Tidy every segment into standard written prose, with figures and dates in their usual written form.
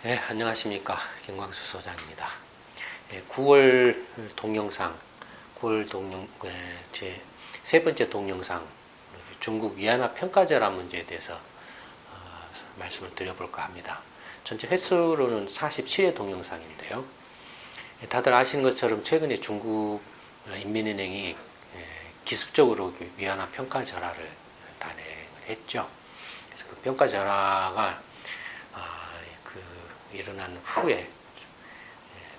네, 안녕하십니까. 김광수 소장입니다. 9월 동영상, 9월 제 세 번째 동영상, 중국 위안화 평가절하 문제에 대해서 말씀을 드려볼까 합니다. 전체 횟수로는 47회 동영상인데요. 다들 아시는 것처럼 최근에 중국 인민은행이 기습적으로 위안화 평가절하를 단행했죠. 그래서 그 평가절하가 일어난 후에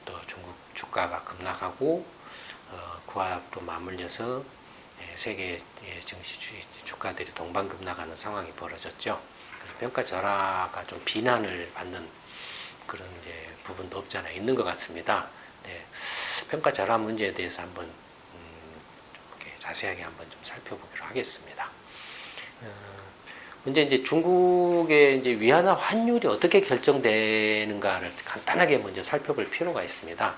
또 중국 주가가 급락하고 그와 또 맞물려서 세계 증시 주가들이 동반급락하는 상황이 벌어졌죠. 그래서 평가 절하가 좀 비난을 받는 그런 이제 부분도 없지 않아 있는 것 같습니다. 네, 평가 절하 문제에 대해서 한번 이렇게 자세하게 한번 좀 살펴보기로 하겠습니다. 문제 이제 중국의 이제 위안화 환율이 어떻게 결정되는가를 간단하게 먼저 살펴볼 필요가 있습니다.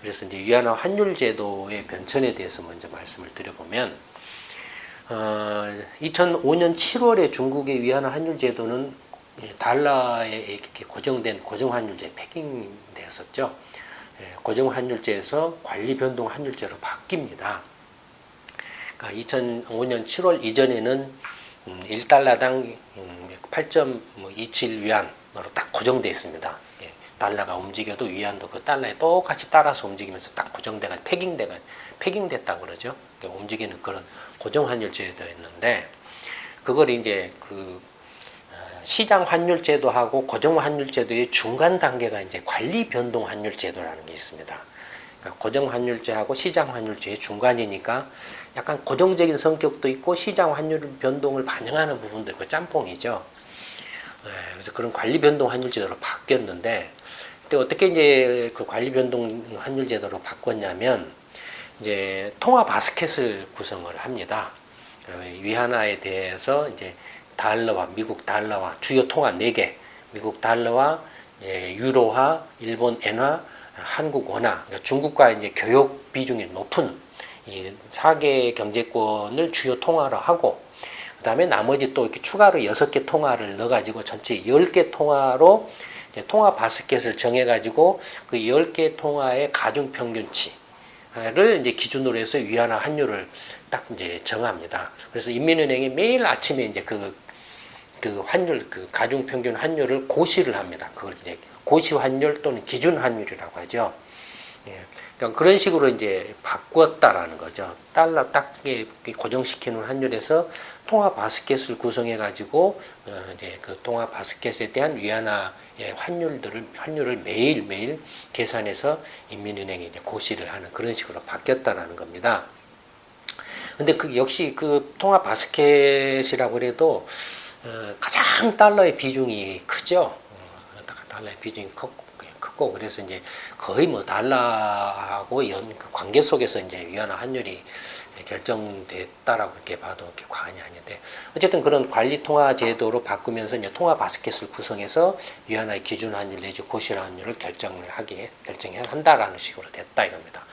그래서 이제 위안화 환율 제도의 변천에 대해서 먼저 말씀을 드려보면, 2005년 7월에 중국의 위안화 환율 제도는 달러에 이렇게 고정된 고정환율제 패킹되었었죠. 고정환율제에서 관리변동 환율제로 바뀝니다. 그러니까 2005년 7월 이전에는 1달러당 8.27위안으로 딱 고정되어 있습니다. 달러가 움직여도 위안도 그 달러에 똑같이 따라서 움직이면서 딱 고정돼가 패킹됐다고 그러죠. 움직이는 그런 고정환율제도였는데, 그걸 이제 그 시장 환율제도하고 고정 환율제도의 중간 단계가 이제 관리 변동 환율제도라는 게 있습니다. 그러니까 고정 환율제하고 시장 환율제의 중간이니까 약간 고정적인 성격도 있고 시장 환율 변동을 반영하는 부분도 있고 짬뽕이죠. 그래서 그런 관리 변동 환율 제도로 바뀌었는데, 그때 어떻게 이제 그 관리 변동 환율 제도로 바꿨냐면, 이제 통화 바스켓을 구성을 합니다. 위안화에 대해서 이제 달러와 미국 달러와 주요 통화 4개, 미국 달러와 이제 유로화, 일본 엔화, 한국 원화, 그러니까 중국과 이제 교역 비중이 높은 이 4개 경제권을 주요 통화로 하고, 그 다음에 나머지 또 이렇게 추가로 6개 통화를 넣어가지고 전체 10개 통화로 이제 통화 바스켓을 정해가지고 그 10개 통화의 가중평균치를 이제 기준으로 해서 위안화 환율을 딱 이제 정합니다. 그래서 인민은행이 매일 아침에 이제 그 환율, 그 가중평균 환율을 고시를 합니다. 그걸 이제 고시 환율 또는 기준 환율이라고 하죠. 그러니까 그런 식으로 이제 바꿨다라는 거죠. 달러 딱 고정시키는 환율에서 통화 바스켓을 구성해 가지고 이제 그 통화 바스켓에 대한 위안화의 환율을 매일매일 계산해서 인민은행이 이제 고시를 하는 그런 식으로 바뀌었다라는 겁니다. 근데 그 역시 그 통화 바스켓이라고 해도 가장 달러의 비중이 크죠. 달러의 비중이 크고 그래서 이제 거의 뭐 달러하고 그 관계 속에서 이제 위안화 환율이 결정됐다라고 이렇게 봐도 이렇게 과언이 아닌데, 어쨌든 그런 관리 통화 제도로 바꾸면서 이제 통화 바스켓을 구성해서 위안화의 기준 환율 내지 고시 환율을 결정한다라는 식으로 됐다 이겁니다.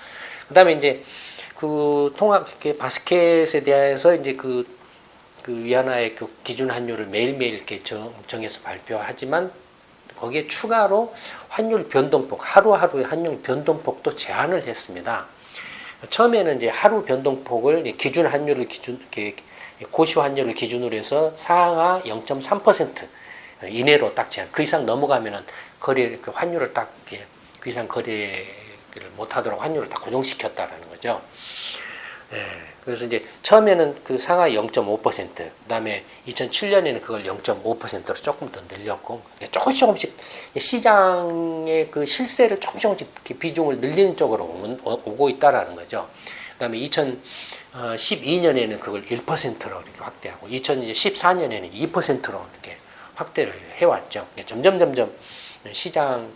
그다음에 이제 그 통화 바스켓에 대해서 이제 그 위안화의 그 기준 환율을 매일매일 이렇게 정해서 발표하지만, 거기에 추가로 환율 변동폭, 하루하루의 환율 변동폭도 제한을 했습니다. 처음에는 이제 하루 변동폭을 기준 환율을 고시 환율을 기준으로 해서 상하 0.3% 이내로 딱 제한. 그 이상 넘어가면은 그 환율을 딱 그 이상 거래를 못하도록 환율을 딱 고정시켰다라는 거죠. 그래서 이제 처음에는 그 상하 0.5%, 그다음에 2007년에는 그걸 0.5%로 조금 더 늘렸고, 조금씩 시장의 그 실세를 조금씩 비중을 늘리는 쪽으로 오고 있다라는 거죠. 그다음에 2012년에는 그걸 1%로 이렇게 확대하고, 2014년에는 2%로 이렇게 확대를 해왔죠. 점점 시장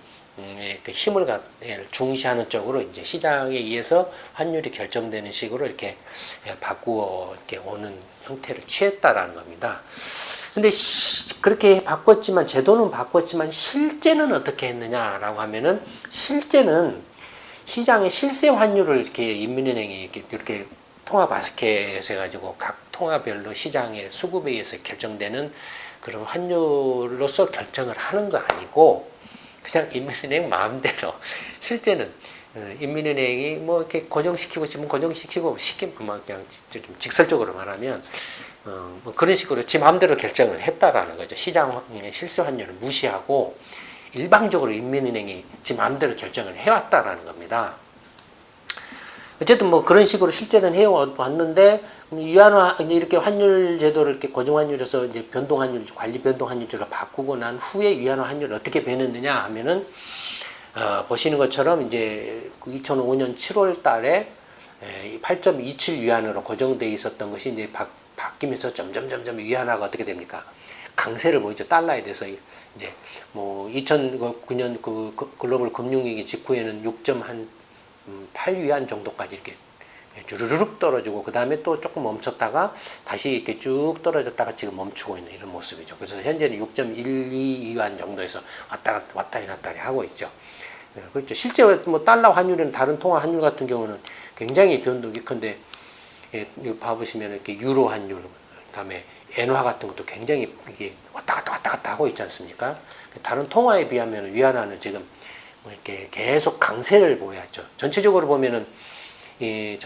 그 힘을 중시하는 쪽으로 이제 시장에 의해서 환율이 결정되는 식으로 이렇게 바꾸어 이렇게 오는 형태를 취했다라는 겁니다. 근데 그렇게 바꿨지만, 제도는 바꿨지만 실제는 어떻게 했느냐라고 하면은, 실제는 시장의 실세 환율을 이렇게 인민은행이 이렇게 통화 바스켓 해가지고 각 통화별로 시장의 수급에 의해서 결정되는 그런 환율로서 결정을 하는 거 아니고, 그냥 인민은행 마음대로 실제는 인민은행이 뭐 이렇게 고정시키고 싶으면 고정시키고 시키면 뭐 그냥 좀 직설적으로 말하면 뭐 그런 식으로 지 마음대로 결정을 했다라는 거죠. 시장의 실수 환율을 무시하고 일방적으로 인민은행이 지 마음대로 결정을 해왔다라는 겁니다. 어쨌든 뭐 그런 식으로 실제는 해왔는데 위안화 이렇게 환율 제도를 이렇게 고정 환율에서 이제 변동 환율 관리 변동 환율제로 바꾸고 난 후에 위안화 환율이 어떻게 변했느냐 하면은 보시는 것처럼 이제 2005년 7월 달에 8.27 위안으로 고정돼 있었던 것이 이제 바뀌면서 점점 위안화가 어떻게 됩니까? 강세를 보이죠. 달러에 대해서 이제 뭐 2009년 그 글로벌 금융위기 직후에는 6.8위안 정도까지 이렇게 주르륵 떨어지고 그 다음에 또 조금 멈췄다가 다시 이렇게 쭉 떨어졌다가 지금 멈추고 있는 이런 모습이죠. 그래서 현재는 6.12위안 정도에서 왔다리 갔다리 하고 있죠. 그렇죠. 실제 뭐 달러 환율이나 다른 통화 환율 같은 경우는 굉장히 변동이 큰데 봐보시면 이렇게 유로 환율, 그다음에 엔화 같은 것도 굉장히 이게 왔다 갔다 하고 있지 않습니까? 다른 통화에 비하면 위안화는 지금 뭐 이렇게 계속 강세를 보여왔죠. 전체적으로 보면은 이제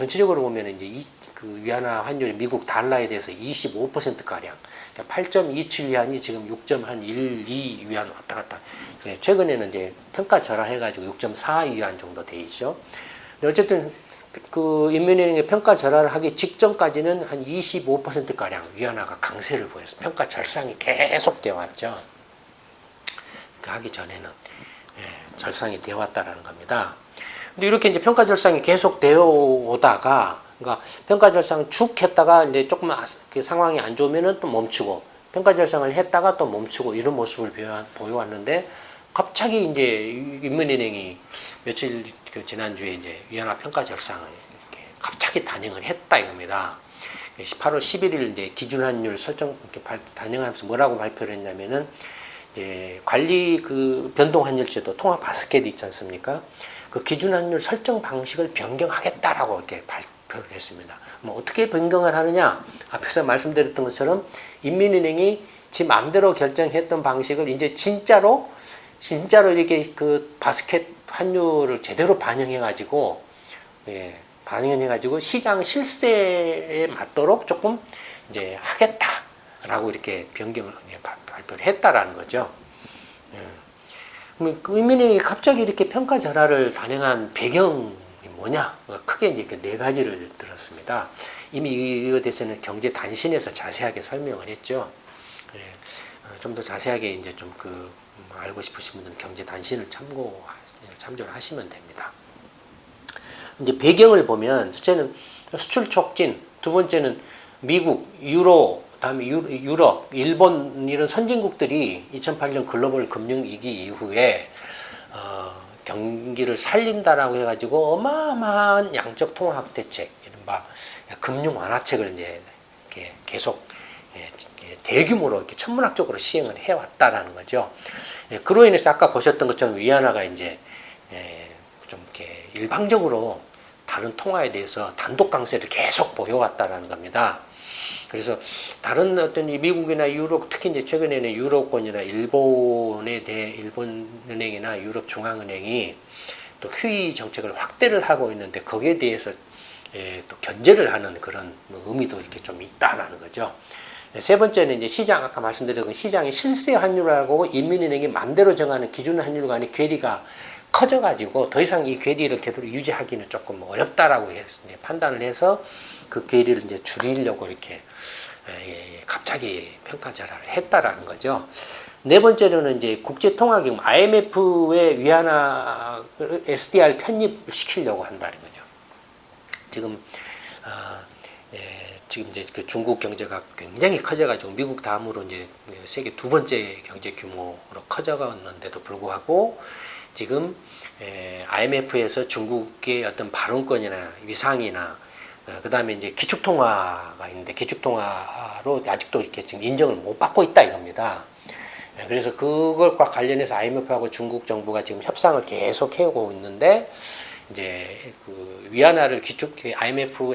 그 위안화 환율이 미국 달러에 대해서 25% 가량, 그러니까 8.27 위안이 지금 6.12 위안 왔다 갔다. 최근에는 이제 평가 절하해가지고 6.4 위안 정도 돼 있죠. 근데 어쨌든 그 인민은행의 평가 절하를 하기 직전까지는 한 25% 가량 위안화가 강세를 보여서 평가 절상이 계속 되어 왔죠. 그 하기 전에는 절상이 되어 왔다라는 겁니다. 근데 이렇게 이제 평가 절상이 계속 되어 오다가, 그러니까 평가 절상 쭉 했다가 이제 조금 그 상황이 안 좋으면은 또 멈추고, 평가 절상을 했다가 또 멈추고 이런 모습을 보여왔는데, 갑자기 이제 인민은행이 며칠 지난주에 이제 위안화 평가 절상을 이렇게 갑자기 단행을 했다 이겁니다. 8월 11일 이제 기준환율 설정 이렇게 단행하면서 뭐라고 발표를 했냐면은, 이제 관리 그 변동환율제도 통화 바스켓 있지 않습니까? 그 기준환율 설정 방식을 변경하겠다라고 이렇게 발표를 했습니다. 뭐 어떻게 변경을 하느냐? 앞에서 말씀드렸던 것처럼 인민은행이 지 마음대로 결정했던 방식을 이제 진짜로 이렇게 그 바스켓 환율을 제대로 반영해가지고, 반영해가지고 시장 실세에 맞도록 조금 이제 하겠다라고 이렇게 변경을 발표를 했다라는 거죠. 그 인민은행이 갑자기 이렇게 평가 절하를 단행한 배경이 뭐냐? 크게 이제 그 네 가지를 들었습니다. 이미 이거에 대해서는 경제 단신에서 자세하게 설명을 했죠. 좀 더 자세하게 이제 좀 알고 싶으신 분들은 경제 단신을 참조를 하시면 됩니다. 이제 배경을 보면 첫째는 수출 촉진, 두 번째는 미국, 유로, 그다음에 유럽, 일본 이런 선진국들이 2008년 글로벌 금융위기 이후에 경기를 살린다라고 해가지고 어마어마한 양적 통화학 대책, 이른바 금융 완화책을 이제 이렇게 계속 대규모로 이렇게 천문학적으로 시행을 해왔다라는 거죠. 그로 인해서 아까 보셨던 것처럼 위안화가 이제 좀 이렇게 일방적으로 다른 통화에 대해서 단독 강세를 계속 보여왔다라는 겁니다. 그래서 다른 어떤 미국이나 유럽, 특히 이제 최근에는 유럽권이나 일본 은행이나 유럽 중앙은행이 또 QE 정책을 확대를 하고 있는데 거기에 대해서 또 견제를 하는 그런 의미도 이렇게 좀 있다라는 거죠. 세 번째는 이제 시장, 아까 말씀드린 시장의 실세 환율하고 인민은행이 맘대로 정하는 기준 환율 간의 괴리가 커져가지고 더 이상 이 괴리를 계속 유지하기는 조금 어렵다라고 판단을 해서 그 괴리를 이제 줄이려고 이렇게 갑자기 평가 절하를 했다라는 거죠. 네 번째로는 이제 국제통화기금 IMF의 위안화 SDR 편입을 시키려고 한다는 거죠. 지금 이제 그 중국 경제가 굉장히 커져가지고 미국 다음으로 이제 세계 두 번째 경제 규모로 커져갔는데도 불구하고 지금 IMF에서 중국의 어떤 발언권이나 위상이나 그 다음에 이제 기축통화가 있는데 기축통화로 아직도 이렇게 지금 인정을 못 받고 있다 이겁니다. 그래서 그것과 관련해서 IMF하고 중국 정부가 지금 협상을 계속 해오고 있는데 이제 그 위안화를 IMF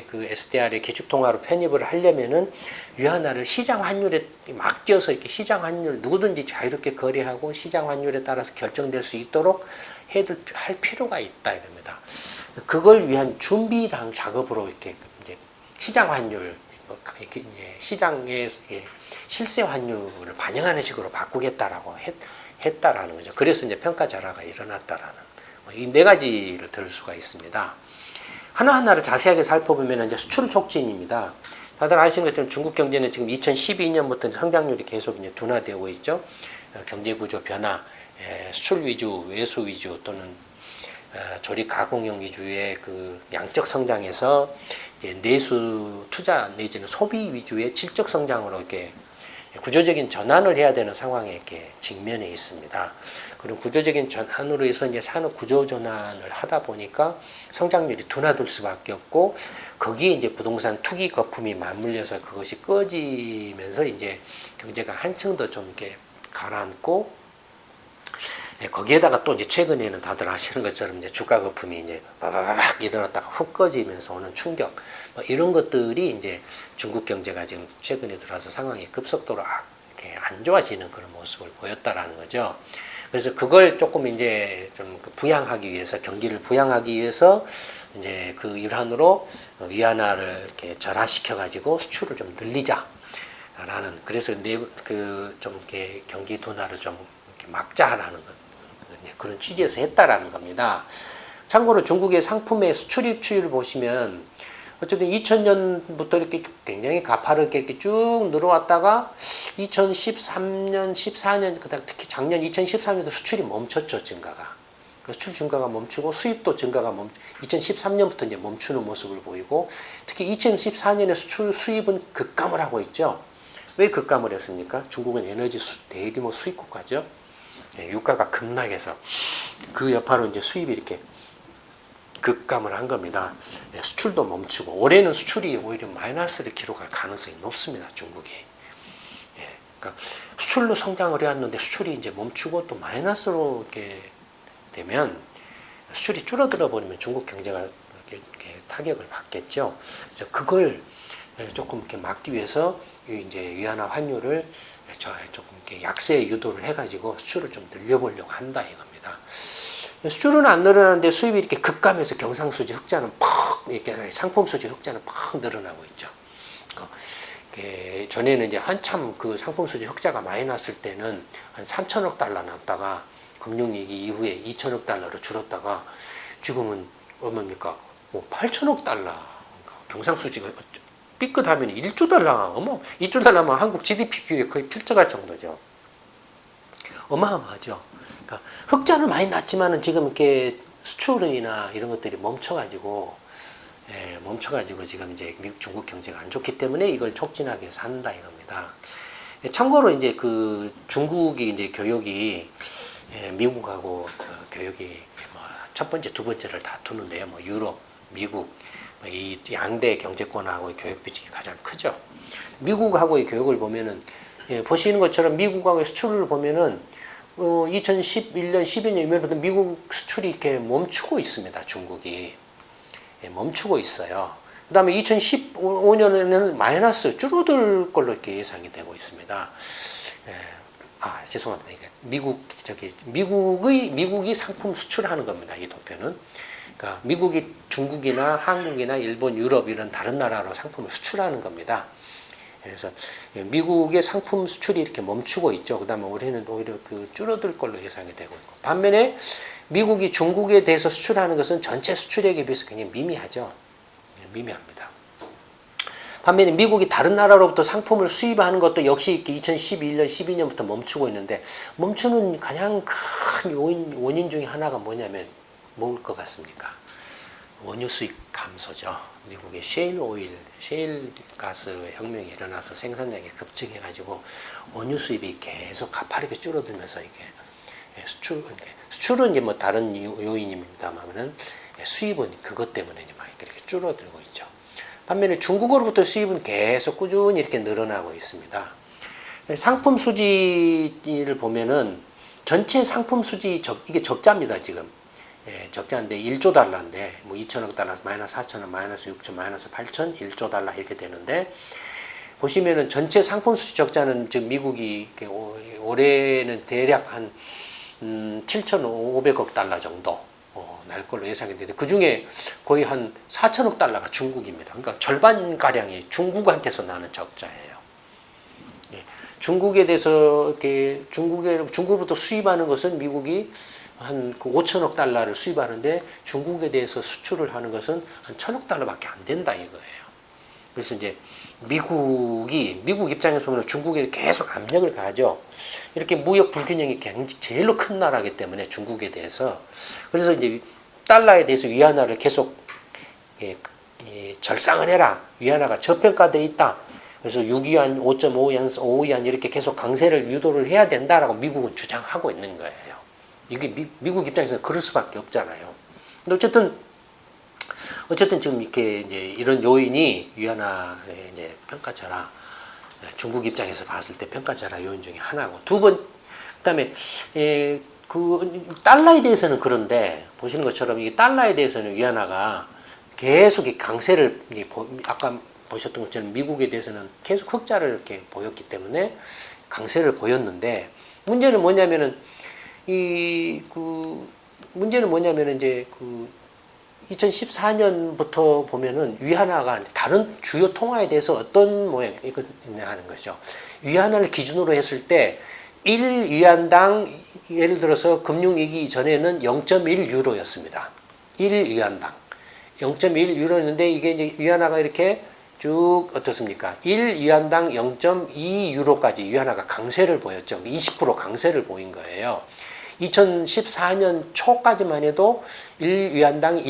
그 SDR의 기축 통화로 편입을 하려면은 위안화를 시장 환율에 맡겨서 이렇게 시장 환율 누구든지 자유롭게 거래하고 시장 환율에 따라서 결정될 수 있도록 할 필요가 있다 이겁니다. 그걸 위한 준비 작업으로 이렇게 이제 시장 환율 시장의 실세 환율을 반영하는 식으로 바꾸겠다라고 했다라는 거죠. 그래서 이제 평가 절하가 일어났다라는 이 네 가지를 들을 수가 있습니다. 하나하나를 자세하게 살펴보면 이제 수출 촉진입니다. 다들 아시는 것처럼 중국 경제는 지금 2012년부터 성장률이 계속 이제 둔화되고 있죠. 경제 구조 변화, 수출 위주, 외수 위주 또는 조립 가공형 위주의 그 양적 성장에서 내수 투자 내지는 소비 위주의 질적 성장으로 이렇게 구조적인 전환을 해야 되는 상황에 이렇게 직면해 있습니다. 그런 구조적인 전환으로 해서 이제 산업 구조 전환을 하다 보니까 성장률이 둔화될 수밖에 없고 거기에 이제 부동산 투기 거품이 맞물려서 그것이 꺼지면서 이제 경제가 한층 더 좀 이렇게 가라앉고 거기에다가 또 이제 최근에는 다들 아시는 것처럼 이제 주가 거품이 이제 바바박 일어났다가 훅 꺼지면서 오는 충격 이런 것들이 이제 중국 경제가 지금 최근에 들어와서 상황이 급속도로 이렇게 안 좋아지는 그런 모습을 보였다라는 거죠. 그래서 그걸 조금 이제 좀 부양하기 위해서 경기를 부양하기 위해서 이제 그 일환으로 위안화를 이렇게 절하시켜 가지고 수출을 좀 늘리자라는 그래서 좀 이렇게 경기 둔화를 좀 이렇게 막자라는 것. 그런 취지에서 했다라는 겁니다. 참고로 중국의 상품의 수출 입출을 보시면 어쨌든 2000년부터 이렇게 굉장히 가파르게 이렇게 쭉 늘어왔다가 2013년, 14년, 그다음 특히 작년 2013년도 수출이 멈췄죠, 증가가. 수출 증가가 멈추고 수입도 증가가 2013년부터 이제 멈추는 모습을 보이고 특히 2014년에 수입은 급감을 하고 있죠. 왜 급감을 했습니까? 중국은 에너지 대규모 수입 국가죠. 유가가 급락해서 그 여파로 이제 수입이 이렇게 급감을 한 겁니다. 수출도 멈추고 올해는 수출이 오히려 마이너스를 기록할 가능성이 높습니다. 중국이. 그러니까 수출로 성장을 해왔는데 수출이 이제 멈추고 또 마이너스로 이렇게 되면 수출이 줄어들어 버리면 중국 경제가 이렇게 타격을 받겠죠. 그래서 그걸 조금 이렇게 막기 위해서 이제 위안화 환율을 조금 이렇게 약세 유도를 해가지고 수출을 좀 늘려보려고 한다 이겁니다. 수출은 안 늘어나는데 수입이 이렇게 급감해서 경상수지 흑자는 팍 이렇게 상품수지 흑자는 팍 늘어나고 있죠. 전에는 이제 한참 그 상품수지 흑자가 많이 났을 때는 한 3천억 달러 났다가 금융위기 이후에 2천억 달러로 줄었다가 지금은 얼마입니까? 뭐 8천억 달러. 그러니까 경상수지가 삐끗하면 1조 달러, 2조 달러면 한국 GDP 규에 거의 필적할 정도죠. 어마어마하죠. 그러니까 흑자는 많이 났지만은 지금 이렇게 수출이나 이런 것들이 멈춰가지고 지금 이제 미국, 중국 경제가 안 좋기 때문에 이걸 촉진하기 위해서 한다 이겁니다. 참고로 이제 그 중국이 이제 교역이 미국하고 그 교역이 첫 번째, 두 번째를 다투는데요. 유럽, 미국 이 양대 경제권하고의 교역 비중이 가장 크죠. 미국하고의 교역을 보면은 보시는 것처럼 미국하고의 수출을 보면은 2011년, 12년 이면부터 미국 수출이 이렇게 멈추고 있습니다. 중국이 멈추고 있어요. 그다음에 2015년에는 마이너스 줄어들 걸로 이렇게 예상이 되고 있습니다. 죄송합니다. 이게 미국이 상품 수출하는 겁니다. 이 도표는. 그러니까 미국이 중국이나 한국이나 일본, 유럽 이런 다른 나라로 상품을 수출하는 겁니다. 그래서 미국의 상품 수출이 이렇게 멈추고 있죠. 그다음에 올해는 오히려 그 줄어들 걸로 예상이 되고 있고 반면에 미국이 중국에 대해서 수출하는 것은 전체 수출액에 비해서 굉장히 미미하죠. 미미합니다. 반면에 미국이 다른 나라로부터 상품을 수입하는 것도 역시 2011년, 12년부터 멈추고 있는데 멈추는 가장 큰 원인 중에 하나가 뭐냐면 뭘 것 같습니까? 원유 수입 감소죠. 미국의 셰일 가스 혁명이 일어나서 생산량이 급증해가지고 원유 수입이 계속 가파르게 줄어들면서 이게 수출은 이제 뭐 다른 요인입니다만은 수입은 그것 때문에 막 이렇게 줄어들고 있죠. 반면에 중국으로부터 수입은 계속 꾸준히 이렇게 늘어나고 있습니다. 상품 수지를 보면은 전체 상품 수지 이게 적자입니다 지금. 적자인데 1조 달러인데 뭐 2천억 달러, 마이너스 4천억, 마이너스 6천, 마이너스 8천, 1조 달러 이렇게 되는데 보시면은 전체 상품 수출 적자는 지금 미국이 올해는 대략 한 7,500억 달러 정도 날 걸로 예상했는데 그 중에 거의 한 4천억 달러가 중국입니다. 그러니까 절반 가량이 중국한테서 나는 적자예요. 예. 중국에 대해서 이렇게 중국으로부터 수입하는 것은 미국이 한 5천억 달러를 수입하는데 중국에 대해서 수출을 하는 것은 한 1,000억 달러밖에 안 된다 이거예요. 그래서 이제 미국 입장에서 보면 중국에 계속 압력을 가하죠. 이렇게 무역 불균형이 제일로 큰 나라이기 때문에 중국에 대해서 그래서 이제 달러에 대해서 위안화를 계속 절상을 해라. 위안화가 저평가돼 있다. 그래서 6위안, 5.5위안, 5위안 이렇게 계속 강세를 유도를 해야 된다라고 미국은 주장하고 있는 거예요. 이게 미국 입장에서는 그럴 수밖에 없잖아요. 근데 어쨌든 지금 이렇게 이제 이런 요인이 위안화의 이제 평가절하, 중국 입장에서 봤을 때 평가절하 요인 중에 하나고 그다음에 그 달러에 대해서는 그런데 보시는 것처럼 이 달러에 대해서는 위안화가 계속 강세를 아까 보셨던 것처럼 미국에 대해서는 계속 흑자를 이렇게 보였기 때문에 강세를 보였는데 문제는 뭐냐면은 이제 2014년부터 보면은 위안화가 다른 주요 통화에 대해서 어떤 모양이냐 하는 거죠. 위안화를 기준으로 했을 때 1위안당 예를 들어서 금융위기 전에는 0.1유로였습니다. 1위안당 0.1유로였는데 이게 이제 위안화가 이렇게 쭉 어떻습니까? 1위안당 0.2유로까지 위안화가 강세를 보였죠. 20% 강세를 보인 거예요. 2014년 초까지만 해도 1위안당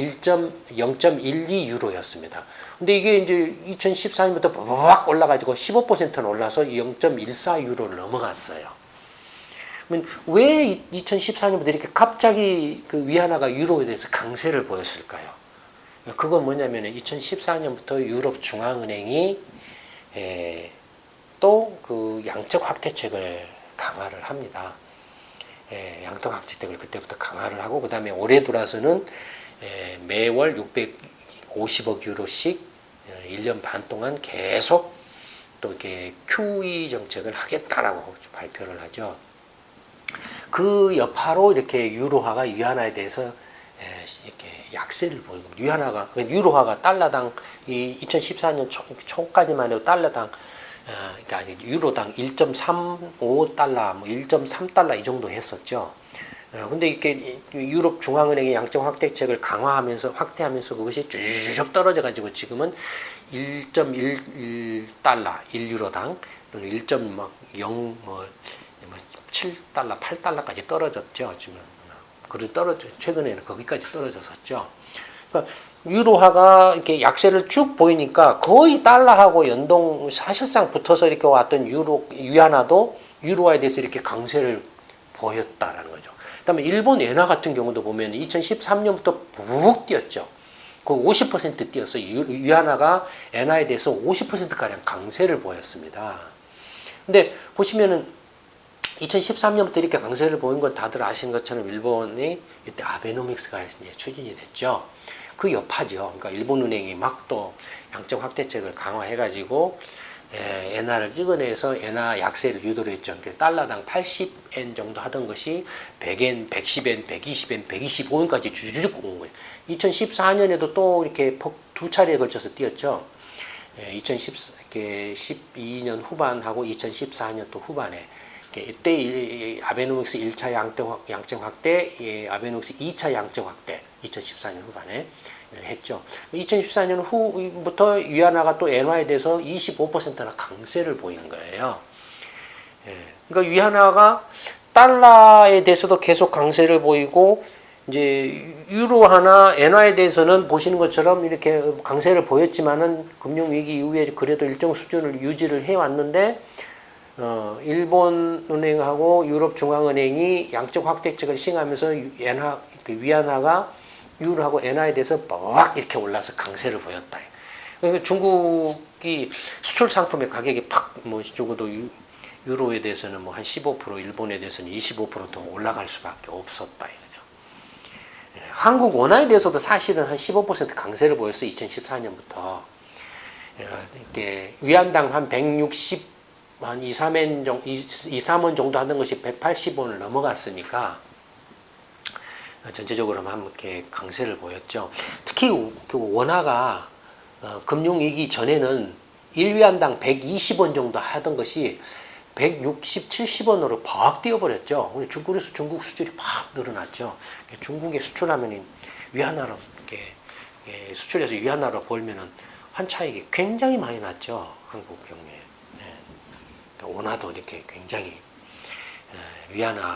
0.12유로였습니다. 근데 이게 이제 2014년부터 막 올라가지고 15%는 올라서 0.14유로를 넘어갔어요. 왜 2014년부터 이렇게 갑자기 그 위안화가 유로에 대해서 강세를 보였을까요? 그건 뭐냐면 2014년부터 유럽 중앙은행이 또 그 양적 확대책을 강화를 합니다. 양적 확대책을 그때부터 강화를 하고 그 다음에 올해 들어서는 매월 650억 유로씩 1년 반 동안 계속 또 이렇게 QE 정책을 하겠다라고 발표를 하죠. 그 여파로 이렇게 유로화가 위안화에 대해서 이렇게 약세를 보이고 유로화가 달러당 2014년 초까지만 해도 달러당 그러니까 유로당 1.35달러, 뭐 1.3달러 이 정도 했었죠. 근데 이렇게 유럽 중앙은행의 양적 확대책을 확대하면서 그것이 쭉 떨어져 가지고 지금은 1.11달러, 1유로당 또는 1.7달러, 8달러까지 떨어졌죠. 지금 최근에는 거기까지 떨어졌었죠. 그러니까 유로화가 이렇게 약세를 쭉 보이니까 거의 달러하고 사실상 붙어서 이렇게 왔던 위안화도 유로화에 대해서 이렇게 강세를 보였다라는 거죠. 그다음에 일본 엔화 같은 경우도 보면 2013년부터 푹 뛰었죠. 그 50% 뛰었어요. 위안화가 엔화에 대해서 50%가량 강세를 보였습니다. 근데 보시면은 2013년부터 이렇게 강세를 보인 건 다들 아시는 것처럼 일본이 이때 아베노믹스가 이제 추진이 됐죠. 그 여파죠. 그러니까 일본은행이 막 또 양적 확대책을 강화해가지고 엔화를 찍어내서 엔화 약세를 유도를 했죠. 그러니까 달러당 80엔 정도 하던 것이 100엔, 110엔, 120엔, 125엔까지 주주쭉 온 거예요. 2014년에도 또 이렇게 두 차례에 걸쳐서 뛰었죠. 2012년 후반하고 2014년 또 후반에 이때 아베노믹스 1차 양적 확대, 아베노믹스 2차 양적 확대 2014년 후반에 했죠. 2014년 후부터 위안화가 또 엔화에 대해서 25%나 강세를 보이는 거예요. 그러니까 위안화가 달러에 대해서도 계속 강세를 보이고 이제 유로화나 엔화에 대해서는 보시는 것처럼 이렇게 강세를 보였지만은 금융위기 이후에 그래도 일정 수준을 유지를 해왔는데 일본 은행하고 유럽 중앙은행이 양적 확대책을 시행하면서 위안화가 유로하고 엔화에 대해서 막 이렇게 올라서 강세를 보였다. 그러니까 중국이 수출 상품의 가격이 적어도 유로에 대해서는 한 15%, 일본에 대해서는 25% 더 올라갈 수밖에 없었다 이거죠. 한국 원화에 대해서도 사실은 한 15% 강세를 보였어요. 2014년부터. 이렇게 위안당 한 160, 한 2, 3원 정도, 2, 3원 정도 하는 것이 180원을 넘어갔으니까 전체적으로 한 이렇게 강세를 보였죠. 특히 그 원화가 금융위기 전에는 1위안당 120원 정도 하던 것이 160, 70원으로 팍 뛰어버렸죠. 중국에서 중국 수출이 팍 늘어났죠. 중국에 수출하면 위안화로 이렇게 수출해서 위안화로 벌면은 한 차익이 굉장히 많이 났죠. 한국 경우에. 원화도 이렇게 굉장히 위안화의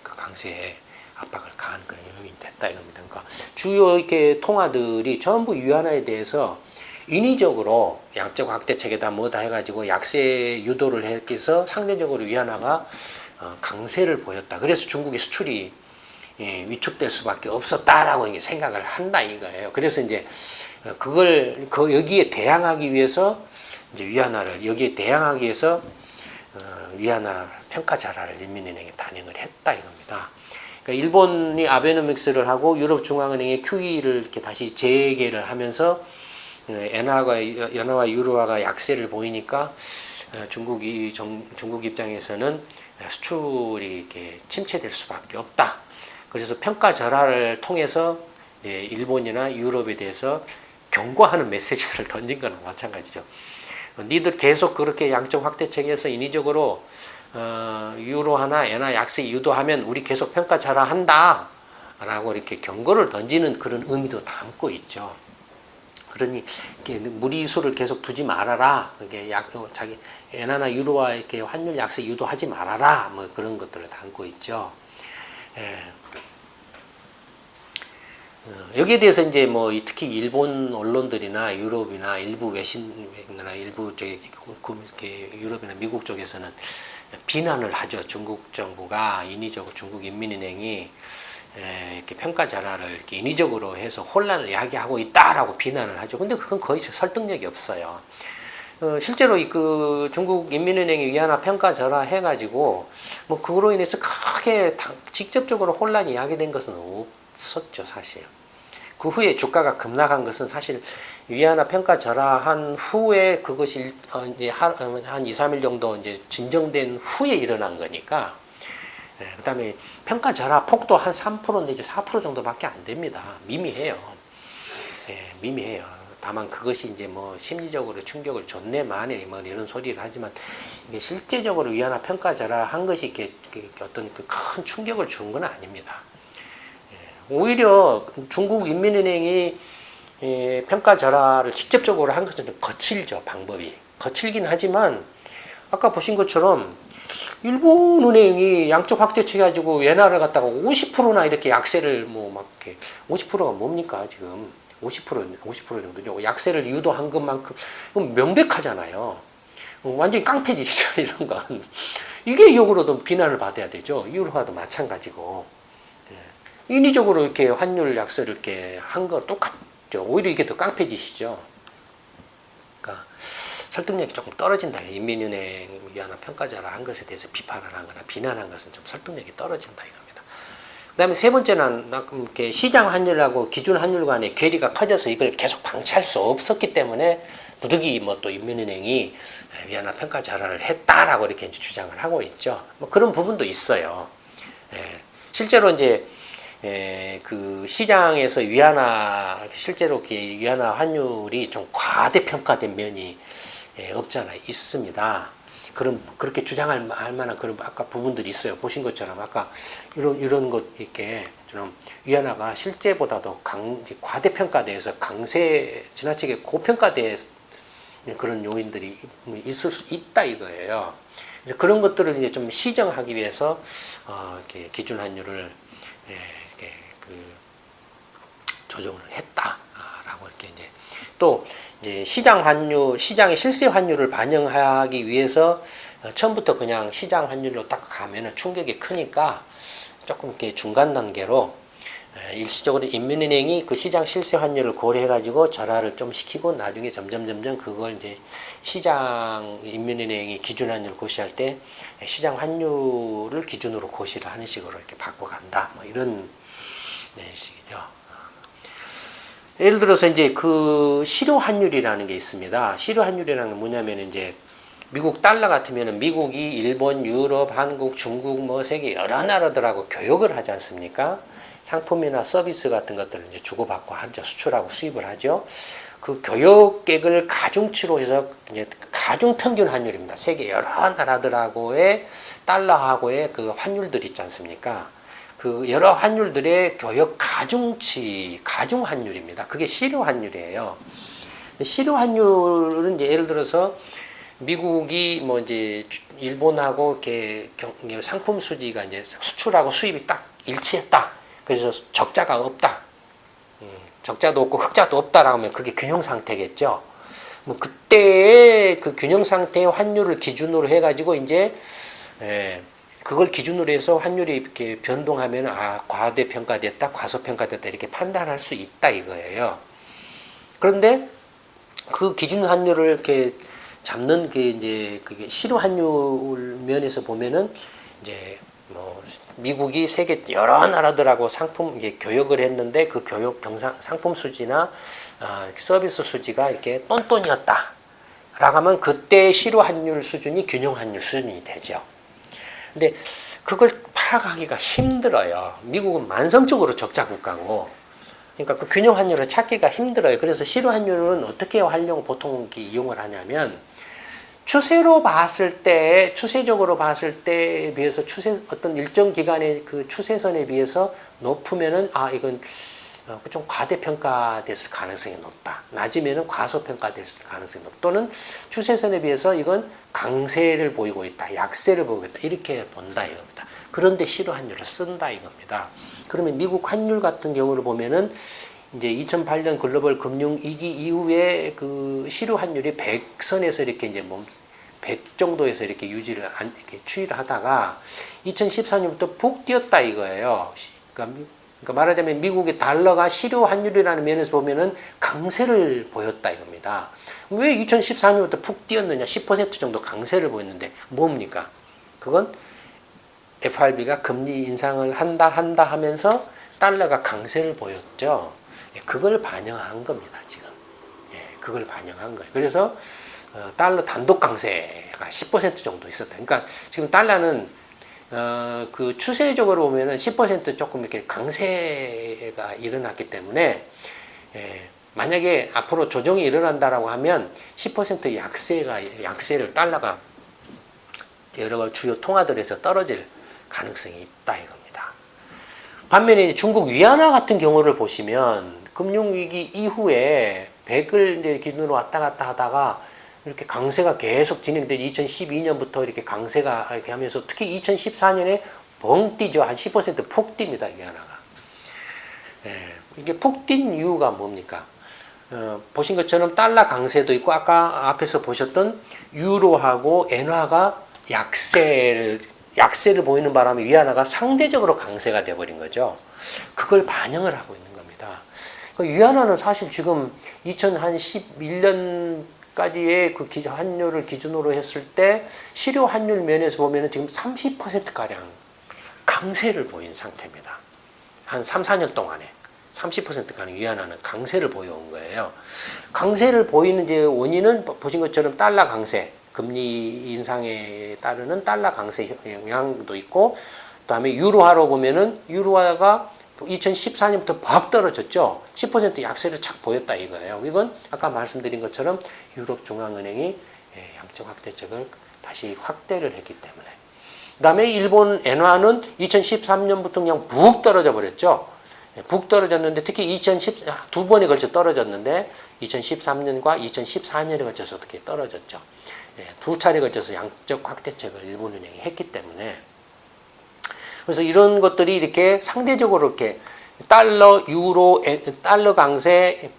그 강세에 압박을 가한 그런 요인이 됐다 이겁니다. 그러니까 주요 이렇게 통화들이 전부 위안화에 대해서 인위적으로 양적 확대 체계다 뭐다 해가지고 약세 유도를 해서 상대적으로 위안화가 강세를 보였다. 그래서 중국의 수출이 위축될 수밖에 없었다라고 생각을 한다 이거예요. 그래서 이제 그걸 여기에 대항하기 위해서 이제 위안화를 여기에 대항하기 위해서 위안화 평가 절하를 인민은행에 단행을 했다 이겁니다. 그러니까 일본이 아베노믹스를 하고 유럽 중앙은행의 QE를 이렇게 다시 재개를 하면서 엔화와 유로화가 약세를 보이니까 중국 입장에서는 수출이 이렇게 침체될 수밖에 없다. 그래서 평가 절하를 통해서 일본이나 유럽에 대해서 경고하는 메시지를 던진 거나 마찬가지죠. 니들 계속 그렇게 양적 확대 체계에서 인위적으로 유로화나 엔화 약세 유도하면 우리 계속 평가 절하한다 라고 이렇게 경고를 던지는 그런 의미도 담고 있죠. 그러니 무리수를 계속 두지 말아라. 이게 자기 엔화나 유로화 이렇게 환율 약세 유도하지 말아라. 뭐 그런 것들을 담고 있죠. 여기에 대해서 이제 뭐 특히 일본 언론들이나 유럽이나 일부 외신이나 일부 유럽이나 미국 쪽에서는 비난을 하죠. 중국 정부가 인위적으로 중국 인민은행이 이렇게 평가 절하를 이렇게 인위적으로 해서 혼란을 야기하고 있다라고 비난을 하죠. 근데 그건 거의 설득력이 없어요. 실제로 그 중국 인민은행이 위안화 평가 절하 해가지고 뭐 그로 인해서 크게 직접적으로 혼란이 야기된 것은 없었죠, 사실. 그 후에 주가가 급락한 것은 사실 위안화 평가 절하한 후에 그것이 이제 한 2, 3일 정도 이제 진정된 후에 일어난 거니까. 그 다음에 평가 절하 폭도 한 3% 내지 4% 정도밖에 안 됩니다. 미미해요. 미미해요. 다만 그것이 이제 뭐 심리적으로 충격을 줬네 마네 뭐 이런 소리를 하지만 이게 실제적으로 위안화 평가 절하한 것이 이렇게 어떤 그 큰 충격을 준 건 아닙니다. 오히려 중국 인민은행이 평가 절하를 직접적으로 한 것은 좀 거칠죠. 방법이 거칠긴 하지만 아까 보신 것처럼 일본 은행이 양쪽 확대체 가지고 엔화를 갖다가 50%나 이렇게 약세를 뭐 막 이렇게 50%가 뭡니까 지금 50% 정도죠. 약세를 유도한 것만큼 명백하잖아요. 완전히 깡패짓이죠 이런 건. 이게 역으로도 비난을 받아야 되죠. 유로화도 마찬가지고. 인위적으로 이렇게 환율 약세를 이렇게 한 거 똑같죠. 오히려 이게 더 깡패짓이죠. 그러니까 설득력이 조금 떨어진다. 인민은행 위안화 평가 절하한 것에 대해서 비판을 하거나 비난한 것은 좀 설득력이 떨어진다 이겁니다. 그다음에 세 번째는 이렇게 시장 환율하고 기준 환율 간의 괴리가 커져서 이걸 계속 방치할 수 없었기 때문에 부득이 뭐 또 인민은행이 위안화 평가 절하를 했다라고 이렇게 이제 주장을 하고 있죠. 뭐 그런 부분도 있어요. 실제로 이제 그 시장에서 실제로 위안화 환율이 좀 과대평가된 면이 없잖아 있습니다. 그렇게 주장할 만한 그런 아까 부분들이 있어요. 보신 것처럼 아까 이런 것 이렇게 좀 위안화가 실제보다도 과대평가돼서 지나치게 고평가돼 그런 요인들이 있을 수 있다 이거예요. 그래서 그런 것들을 이제 좀 시정하기 위해서 이렇게 기준 환율을 조정을 했다라고 이렇게 이제 또 이제 시장의 실세 환율을 반영하기 위해서 처음부터 그냥 시장 환율로 딱 가면은 충격이 크니까 조금 이렇게 중간 단계로 일시적으로 인민은행이 그 시장 실세 환율을 고려해가지고 절하를 좀 시키고 나중에 점점 그걸 이제 인민은행이 기준 환율을 고시할 때 시장 환율을 기준으로 고시를 하는 식으로 이렇게 바꿔간다. 뭐 이런 내식이죠. 예를 들어서 이제 그 실효 환율이라는 게 있습니다. 실효 환율이라는 게 뭐냐면 이제 미국 달러 같으면은 미국이 일본, 유럽, 한국, 중국 뭐 세계 여러 나라들하고 교역을 하지 않습니까? 상품이나 서비스 같은 것들을 이제 주고받고 하죠. 수출하고 수입을 하죠. 그 교역액을 가중치로 해서 이제 가중 평균 환율입니다. 세계 여러 나라들하고의 달러하고의 그 환율들 있지 않습니까? 그 여러 환율들의 교역 가중치, 가중 환율입니다. 그게 실효 환율이에요. 실효 환율은 이제 예를 들어서 미국이 뭐 이제 일본하고 이렇게 상품 수지가 이제 수출하고 수입이 딱 일치했다. 그래서 적자가 없다. 적자도 없고 흑자도 없다라고 하면 그게 균형 상태겠죠. 뭐 그때의 그 균형 상태의 환율을 기준으로 해가지고 이제 그걸 기준으로 해서 환율이 이렇게 변동하면 과대평가됐다, 과소평가됐다 이렇게 판단할 수 있다 이거예요. 그런데 그 기준 환율을 이렇게 잡는 게 이제 그게 실효 환율 면에서 보면은 이제 뭐 미국이 세계 여러 나라들하고 상품 이게 교역을 했는데 그 교역 상품 수지나 서비스 수지가 이렇게 똔똔이었다. 라고 하면 그때 실효 환율 수준이 균형 환율 수준이 되죠. 근데 그걸 파악하기가 힘들어요. 미국은 만성적으로 적자 국가고, 그러니까 그 균형 환율을 찾기가 힘들어요. 그래서 실효 환율은 어떻게 보통 이용을 하냐면 추세로 봤을 때, 추세적으로 봤을 때에 비해서 어떤 일정 기간의 그 추세선에 비해서 높으면은 이건 좀 과대평가됐을 가능성이 높다. 낮으면은 과소평가됐을 가능성이 높다. 또는 추세선에 비해서 이건 강세를 보이고 있다. 약세를 보이고 있다. 이렇게 본다 이겁니다. 그런데 실효 환율을 쓴다 이겁니다. 그러면 미국 환율 같은 경우를 보면은 이제 2008년 글로벌 금융 위기 이후에 그 실효 환율이 100선에서 이렇게 이제 100 정도에서 이렇게 이렇게 추이를 하다가 2014년부터 푹 뛰었다 이거예요. 그러니까 말하자면 미국의 달러가 실효 환율이라는 면에서 보면은 강세를 보였다 이겁니다. 왜 2014년부터 푹 뛰었느냐? 10% 정도 강세를 보였는데 뭡니까? 그건 FRB가 금리 인상을 한다 하면서 달러가 강세를 보였죠. 그걸 반영한 겁니다, 지금. 그걸 반영한 거예요. 그래서 달러 단독 강세가 10% 정도 있었다. 그러니까 지금 달러는 그 추세적으로 보면은 10% 조금 이렇게 강세가 일어났기 때문에 만약에 앞으로 조정이 일어난다라고 하면 10% 약세를 달러가 여러 주요 통화들에서 떨어질 가능성이 있다 이겁니다. 반면에 중국 위안화 같은 경우를 보시면 금융위기 이후에 100을 기준으로 왔다 갔다 하다가 이렇게 강세가 계속 진행된 2012년부터 이렇게 강세가 이렇게 하면서 특히 2014년에 벙 뛰죠. 한 10%푹 뜁니다. 위안화가. 이게 푹 뛴 이유가 뭡니까? 보신 것처럼 달러 강세도 있고 아까 앞에서 보셨던 유로하고 엔화가 약세를 보이는 바람에 위안화가 상대적으로 강세가 돼버린 거죠. 그걸 반영을 하고 있는 겁니다. 위안화는 사실 지금 2011년까지의 그 환율을 기준으로 했을 때 실효 환율 면에서 보면 지금 30%가량 강세를 보인 상태입니다. 한 3, 4년 동안에 30%가량 위안화는 강세를 보여온 거예요. 강세를 보이는 이제 원인은 보신 것처럼 달러 강세, 금리 인상에 따르는 달러 강세 영향도 있고, 그다음에 유로화로 보면은 유로화가 2014년부터 팍 떨어졌죠. 10% 약세를 착 보였다 이거예요. 이건 아까 말씀드린 것처럼 유럽 중앙은행이 양적 확대책을 다시 확대를 했기 때문에. 그다음에 일본 엔화는 2013년부터 그냥 푹 떨어져 버렸죠. 푹 떨어졌는데 특히 두 번에 걸쳐 떨어졌는데 2013년과 2014년에 걸쳐서 어떻게 떨어졌죠. 두 차례 걸쳐서 양적 확대책을 일본은행이 했기 때문에. 그래서 이런 것들이 이렇게 상대적으로 이렇게 달러, 유로, 달러 강세,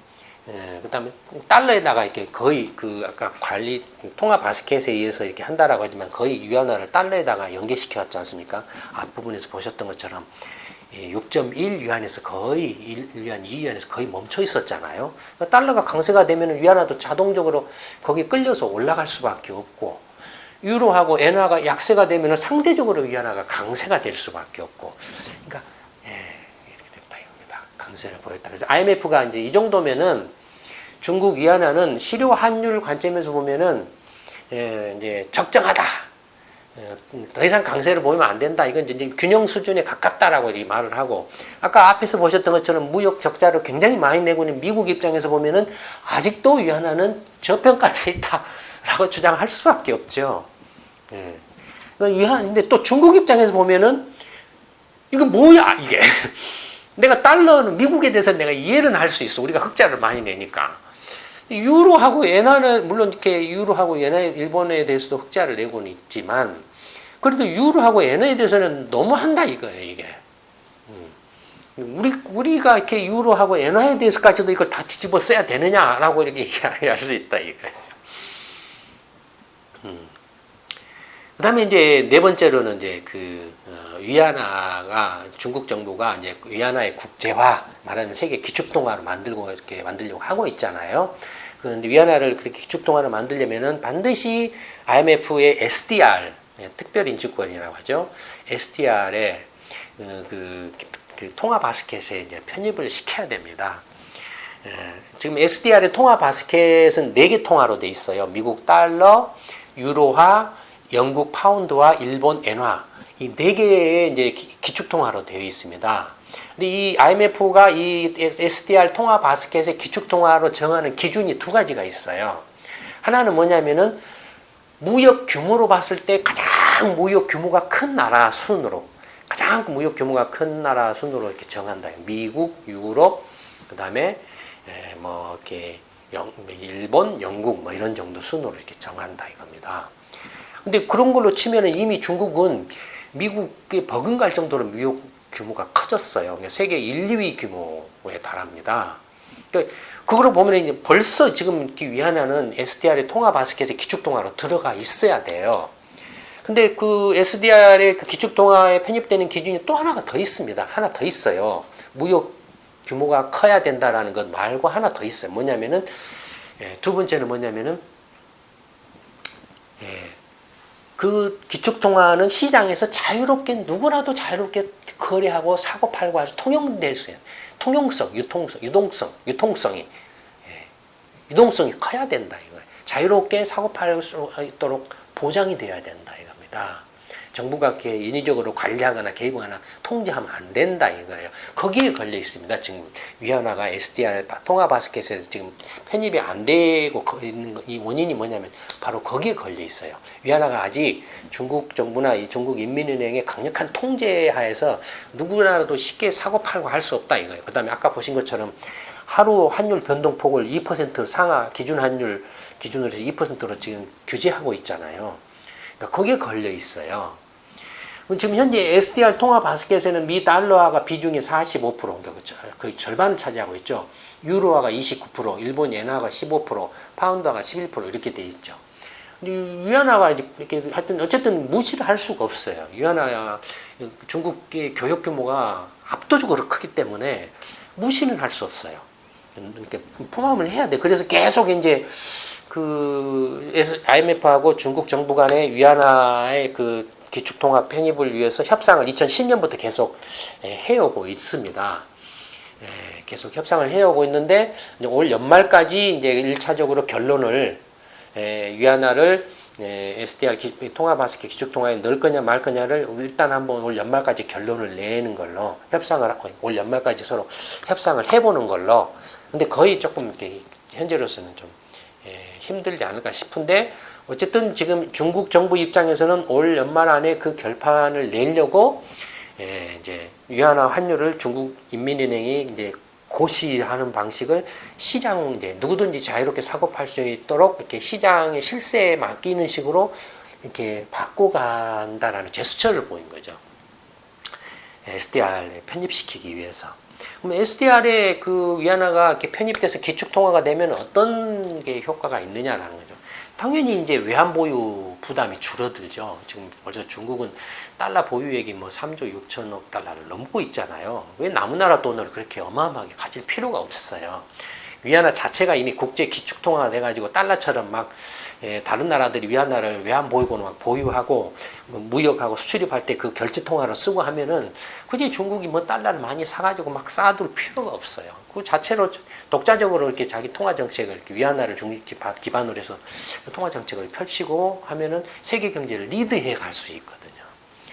그다음에 달러에다가 이렇게 거의 그 아까 통화 바스켓에 의해서 이렇게 한다라고 하지만 거의 위안화를 달러에다가 연계시켜 왔지 않습니까? 앞부분에서 보셨던 것처럼 6.1 위안에서 거의 1위안, 2위안에서 거의 멈춰 있었잖아요. 그러니까 달러가 강세가 되면 위안화도 자동적으로 거기 끌려서 올라갈 수밖에 없고, 유로하고 엔화가 약세가 되면 상대적으로 위안화가 강세가 될 수밖에 없고, 그러니까 이렇게 됐다 이겁니다. 강세를 보였다. 그래서 IMF가 이제 이 정도면은 중국 위안화는 실효 환율 관점에서 보면은 이제 적정하다. 더 이상 강세를 보이면 안 된다. 이건 이제 균형 수준에 가깝다라고 이 말을 하고, 아까 앞에서 보셨던 것처럼 무역 적자를 굉장히 많이 내고 있는 미국 입장에서 보면은 아직도 위안화는 저평가되어 있다라고 주장할 수밖에 없죠. 예. 근데 또 중국 입장에서 보면은 이거 뭐야 이게? 내가 달러는 미국에 대해서 내가 이해는 할 수 있어. 우리가 흑자를 많이 내니까. 유로하고 엔화는 물론 이렇게 유로하고 엔화 일본에 대해서도 흑자를 내고는 있지만 그래도 유로하고 엔화에 대해서는 너무 한다 이거예요 이게. 우리가 이렇게 유로하고 엔화에 대해서까지도 이걸 다 뒤집어 써야 되느냐라고 이렇게 이야기할 수 있다 이거예요. 그다음에 이제 네 번째로는 이제 위안화가 중국 정부가 이제 위안화의 국제화 말하는 세계 기축통화로 만들려고 하고 있잖아요. 그런데 위안화를 그렇게 기축통화로 만들려면은 반드시 IMF의 SDR 특별인증권이라고 하죠. SDR에 그 통화 바스켓에 이제 편입을 시켜야 됩니다. 지금 SDR의 통화 바스켓은 4개 통화로 돼 있어요. 미국 달러, 유로화, 영국 파운드와 일본 엔화. 이 4개의 이제 기축통화로 되어 있습니다. 근데 이 IMF가 이 SDR 통화 바스켓의 기축통화로 정하는 기준이 2가지가 있어요. 하나는 뭐냐면은 무역 규모로 봤을 때 가장 무역 규모가 큰 나라 순으로, 가장 무역 규모가 큰 나라 순으로 이렇게 정한다. 미국, 유럽, 그 다음에 뭐 이렇게 일본, 영국 뭐 이런 정도 순으로 이렇게 정한다 이겁니다. 근데 그런 걸로 치면은 이미 중국은 미국에 버금갈 정도로 무역 규모가 커졌어요. 그러니까 세계 1, 2위 규모에 달합니다. 그러니까 그거로 보면 이제 벌써 지금 위안화는 SDR의 통화 바스켓에 기축통화로 들어가 있어야 돼요. 근데 그 SDR의 그 기축통화에 편입되는 기준이 또 하나가 더 있습니다. 하나 더 있어요. 무역 규모가 커야 된다라는 것 말고 하나 더 있어요. 뭐냐면은 두 번째는 뭐냐면은 그 기축통화는 시장에서 자유롭게 누구라도 자유롭게 거래하고 사고 팔고 아주 통용될 수 있어요. 통용성, 유동성이 커야 된다 이거예요. 자유롭게 사고 팔 수 있도록 보장이 되어야 된다 이겁니다. 정부가 이렇게 인위적으로 관리하거나 개입하거나 통제하면 안 된다 이거예요. 거기에 걸려 있습니다. 지금 위안화가 SDR 통화 바스켓에서 지금 편입이 안 되고 있는 이 원인이 뭐냐면 바로 거기에 걸려 있어요. 위안화가 아직 중국 정부나 이 중국 인민은행의 강력한 통제하에서 누구라도 쉽게 사고 팔고 할 수 없다 이거예요. 그다음에 아까 보신 것처럼 하루 환율 변동폭을 2% 상하 기준 환율 기준으로 해서 2%로 지금 규제하고 있잖아요. 그러니까 거기에 걸려 있어요. 지금 현재 SDR 통화 바스켓에는 미 달러화가 비중이 45%, 그러니까 거의 절반을 차지하고 있죠. 유로화가 29%, 일본 엔화가 15%, 파운드화가 11% 이렇게 돼 있죠. 위안화가 이렇게 하여튼 어쨌든 무시를 할 수가 없어요. 위안화 중국의 교역 규모가 압도적으로 크기 때문에 무시는 할 수 없어요. 이렇게 포함을 해야 돼. 그래서 계속 이제 그 IMF하고 중국 정부 간의 위안화의 그 기축통화 편입을 위해서 협상을 2010년부터 계속 해오고 있습니다. 계속 협상을 해오고 있는데 올 연말까지 이제 1차적으로 결론을 위안화를 SDR 통화 바스켓 기축통화에 넣을 거냐 말 거냐를 일단 한번 올 연말까지 결론을 내는 걸로 올 연말까지 서로 협상을 해보는 걸로. 근데 거의 조금 이렇게 현재로서는 좀 힘들지 않을까 싶은데 어쨌든 지금 중국 정부 입장에서는 올 연말 안에 그 결판을 내려고 이제 위안화 환율을 중국 인민은행이 이제 고시하는 방식을 시장 이제 누구든지 자유롭게 사고 팔 수 있도록 이렇게 시장의 실세에 맡기는 식으로 이렇게 바꿔간다라는 제스처를 보인 거죠. SDR에 편입시키기 위해서. 그럼 SDR에 그 위안화가 이렇게 편입돼서 기축통화가 되면 어떤 게 효과가 있느냐라는 거죠. 당연히 이제 외환 보유 부담이 줄어들죠. 지금 벌써 중국은 달러 보유액이 뭐 3조 6천억 달러를 넘고 있잖아요. 왜 남은 나라 돈을 그렇게 어마어마하게 가질 필요가 없어요. 위안화 자체가 이미 국제 기축통화가 돼가지고 달러처럼 막 다른 나라들이 위안화를 외환 보유고는 막 보유하고 무역하고 수출입할 때 그 결제 통화로 쓰고 하면은 굳이 중국이 뭐 달러를 많이 사가지고 막 쌓아둘 필요가 없어요. 그 자체로 독자적으로 이렇게 자기 통화 정책을 위안화를 중립 기반으로 해서 통화 정책을 펼치고 하면은 세계 경제를 리드해 갈 수 있거든요.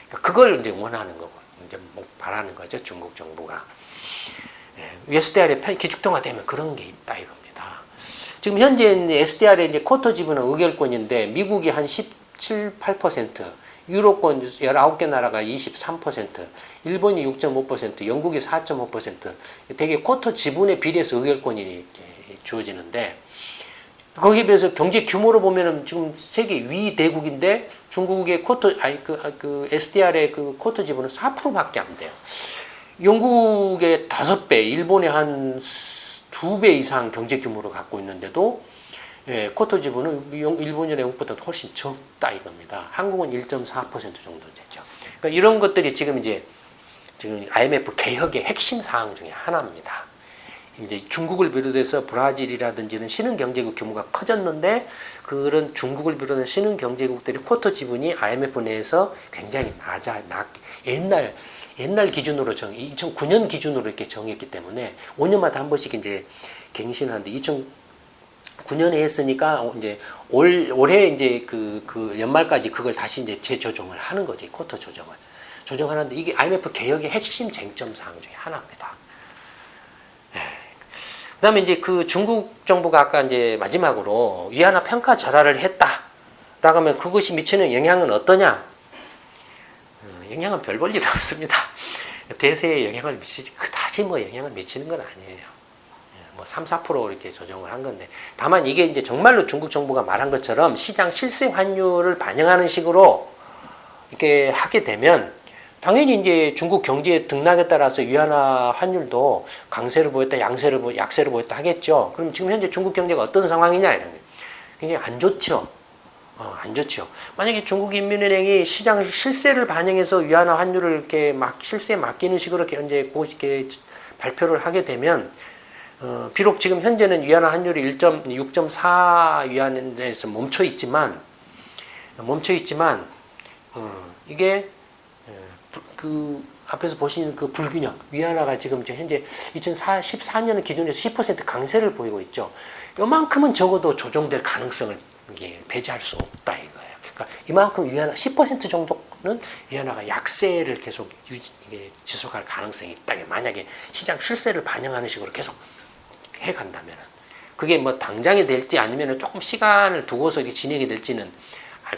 그러니까 그걸 이제 원하는 거고 이제 뭐 바라는 거죠, 중국 정부가. SDR에 기축통화되면 그런 게 있다 이겁니다. 지금 현재 SDR의 이제 쿼터 지분은 의결권인데 미국이 한 17, 8%, 유로권 19개 나라가 23%, 일본이 6.5%, 영국이 4.5%, 되게 쿼터 지분에 비례해서 의결권이 주어지는데 거기에 비해서 경제 규모로 보면은 지금 세계 위 대국인데 중국의 그 SDR의 그 쿼터 지분은 4%밖에 안 돼요. 영국의 5배, 일본의 한 2배 이상 경제 규모를 갖고 있는데도 쿼터 지분은 일본이나 영국보다 훨씬 적다 이겁니다. 한국은 1.4% 정도 되죠. 그러니까 이런 것들이 지금 IMF 개혁의 핵심 사항 중에 하나입니다. 이제 중국을 비롯해서 브라질이라든지는 신흥 경제국 규모가 커졌는데 그런 중국을 비롯한 신흥 경제국들이 쿼터 지분이 IMF 내에서 굉장히 옛날 기준으로 2009년 기준으로 이렇게 정했기 때문에 5년마다 한 번씩 이제 갱신하는데 2009년에 했으니까 이제 올해 이제 그 연말까지 그걸 다시 이제 재조정을 하는 거지. 쿼터 조정하는데 이게 IMF 개혁의 핵심 쟁점 사항 중에 하나입니다. 그다음에 이제 그 중국 정부가 아까 이제 마지막으로 위안화 평가 절하를 했다라고 하면 그것이 미치는 영향은 어떠냐? 영향은 별 볼 일 없습니다. 대세에 영향을 미치지 그다지 뭐 영향을 미치는 건 아니에요. 뭐 3, 4% 이렇게 조정을 한 건데 다만 이게 이제 정말로 중국 정부가 말한 것처럼 시장 실세 환율을 반영하는 식으로 이렇게 하게 되면 당연히 이제 중국 경제의 등락에 따라서 위안화 환율도 강세를 보였다, 약세를 보였다 하겠죠. 그럼 지금 현재 중국 경제가 어떤 상황이냐 이런 굉장히 안 좋죠. 안 좋죠. 만약에 중국인민은행이 시장 실세를 반영해서 위안화 환율을 이렇게 실세에 맡기는 식으로 이렇게 발표를 하게 되면 비록 지금 현재는 위안화 환율이 6.4 위안에서 멈춰 있지만 이게 그 앞에서 보시는 그 불균형 위안화가 지금 현재 2014년 기준에서 10% 강세를 보이고 있죠. 요만큼은 적어도 조정될 가능성을 배제할 수 없다 이거예요. 그러니까 이만큼 위안화 10% 정도는 위안화가 약세를 계속 지속할 가능성이 있다. 만약에 시장 실세를 반영하는 식으로 계속 해간다면 그게 뭐 당장이 될지 아니면 조금 시간을 두고서 이게 진행이 될지는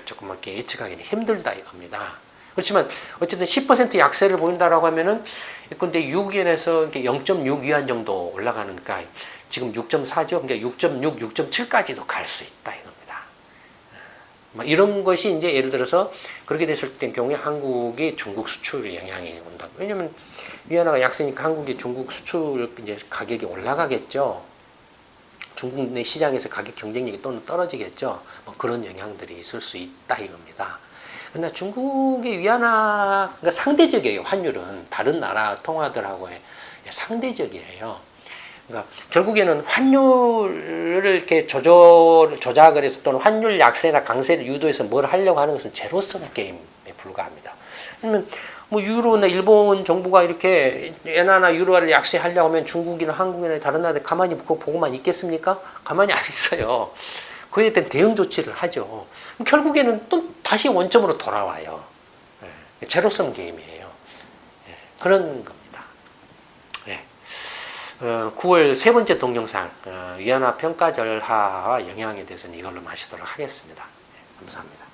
조금 이렇게 예측하기는 힘들다 이겁니다. 그렇지만 어쨌든 10% 약세를 보인다라고 하면은 근데 6위안에서 0.6 위안 정도 올라가니까 지금 6.4죠. 그러니까 6.6, 6.7까지도 갈 수 있다 이겁니다. 이런 것이 이제 예를 들어서 그렇게 됐을 때 경우에 한국이 중국 수출에 영향이 온다. 왜냐면 위안화가 약세니까 한국이 중국 수출 이제 가격이 올라가겠죠. 중국 내 시장에서 가격 경쟁력이 또는 떨어지겠죠. 뭐 그런 영향들이 있을 수 있다 이겁니다. 그러나 중국의 위안화 그러니까 상대적이에요. 환율은 다른 나라 통화들하고의 상대적이에요. 그러니까 결국에는 환율을 이렇게 조작을 해서 또는 환율 약세나 강세를 유도해서 뭘 하려고 하는 것은 제로섬 게임에 불과합니다. 왜냐면 뭐 유로나 일본 정부가 이렇게 엔화나 유로화를 약세하려고 하면 중국이나 한국이나 다른 나라들 가만히 보고만 있겠습니까? 가만히 안 있어요. 그에 대한 대응 조치를 하죠. 결국에는 또 다시 원점으로 돌아와요. 제로섬 게임이에요. 그런 겁니다. 9월 세 번째 동영상 위안화 평가 절하와 영향에 대해서는 이걸로 마치도록 하겠습니다. 감사합니다.